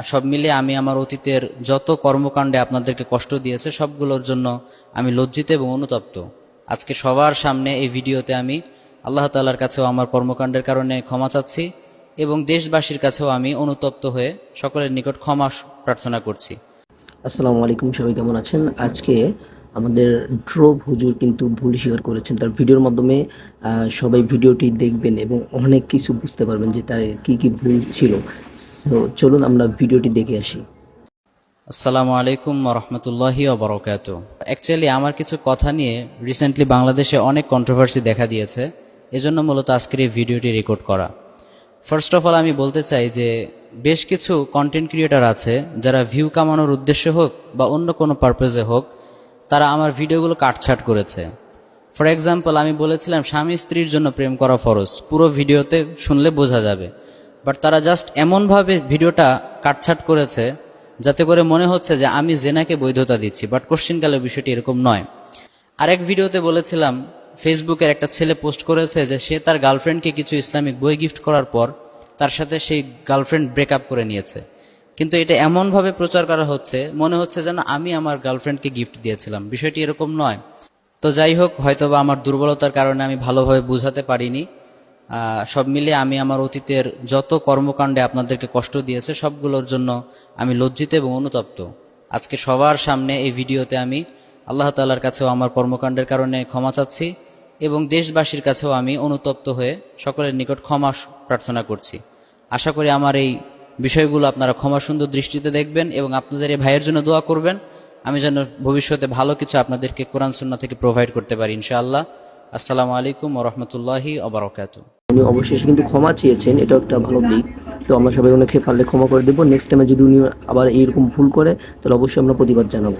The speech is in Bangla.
সব মিলিয়ে আমি আমার অতীতের যত কর্মকাণ্ডে আপনাদেরকে কষ্ট দিয়েছে সবগুলোর জন্য আমি লজ্জিত এবং অনুতপ্ত। আজকে সবার সামনে এই ভিডিওতে আমি আল্লাহ তাআলার কাছেও আমার কর্মকাণ্ডের কারণে ক্ষমা চাচ্ছি এবং দেশবাসীর কাছেও আমি অনুতপ্ত হয়ে সকলের নিকট ক্ষমা প্রার্থনা করছি। আসসালামু আলাইকুম, সবাই কেমন আছেন? আজকে আমাদের ড্রোভ হুজুর কিন্তু ভুল স্বীকার করেছেন। তার ভিডিওর মাধ্যমে সবাই ভিডিওটি দেখবেন এবং অনেক কিছু বুঝতে পারবেন যে তার কি কি ভুল ছিল। তো চলুন আমরা ভিডিওটি দেখে আসি। আসসালামু আলাইকুম রহমতুল্লাহি ওবরাকাতু। অ্যাকচুয়ালি আমার কিছু কথা নিয়ে রিসেন্টলি বাংলাদেশে অনেক কন্ট্রোভার্সি দেখা দিয়েছে, এজন্য মূলত আজকের এই ভিডিওটি রেকর্ড করা। ফার্স্ট অফ অল আমি বলতে চাই যে বেশ কিছু কন্টেন্ট ক্রিয়েটর আছে যারা ভিউ কামানোর উদ্দেশ্যে হোক বা অন্য কোনো পারপাজে হোক তারা আমার ভিডিওগুলো কাটছাট করেছে। ফর এক্সাম্পল, আমি বলেছিলাম স্বামী স্ত্রীর জন্য প্রেম করা ফরজ, পুরো ভিডিওতে শুনলে বোঝা যাবে, বাট তারা জাস্ট এমনভাবে ভিডিওটা কাটছাট করেছে যাতে করে মনে হচ্ছে যে আমি জেনাকে বৈধতা দিচ্ছি, বাট কোশ্চিনকালে বিষয়টি এরকম নয়। আরেক ভিডিওতে বলেছিলাম ফেসবুকের একটা ছেলে পোস্ট করেছে যে সে তার গার্লফ্রেন্ডকে কিছু ইসলামিক বই গিফট করার পর তার সাথে সেই গার্লফ্রেন্ড ব্রেকআপ করে নিয়েছে, কিন্তু এটা এমনভাবে প্রচার করা হচ্ছে মনে হচ্ছে যেন আমি আমার গার্লফ্রেন্ডকে গিফট দিয়েছিলাম। বিষয়টি এরকম নয়। তো যাই হোক, হয়তোবা আমার দুর্বলতার কারণে আমি ভালোভাবে বুঝাতে পারিনি। সব মিলিয়ে আমি আমার অতীতের যত কর্মকাণ্ডে আপনাদেরকে কষ্ট দিয়েছে সবগুলোর জন্য আমি লজ্জিত এবং অনুতপ্ত। আজকে সবার সামনে এই ভিডিওতে আমি আল্লাহ তাআলার কাছেও আমার কর্মকাণ্ডের কারণে ক্ষমা চাচ্ছি এবং দেশবাসীর কাছেও আমি অনুতপ্ত হয়ে সকলের নিকট ক্ষমা প্রার্থনা করছি। আশা করি আমার এই বিষয়গুলো আপনারা ক্ষমা সুন্দর দৃষ্টিতে দেখবেন এবং আপনাদের এই ভাইয়ের জন্য দোয়া করবেন, আমি যেন ভবিষ্যতে ভালো কিছু আপনাদেরকে কোরআন সুন্নাহ থেকে প্রোভাইড করতে পারি ইনশাআল্লাহ। আসসালামু আলাইকুম ওয়া রাহমাতুল্লাহি ওয়া বারাকাতুহু। উনি অবশেষে কিন্তু ক্ষমা চেয়েছেন, এটা একটা ভালো দিক। তো আমরা সবাই ওনাকে পারলে ক্ষমা করে দেবো। নেক্সট টাইমে যদি উনি আবার এইরকম ভুল করে তাহলে অবশ্যই আমরা প্রতিবাদ জানাবো।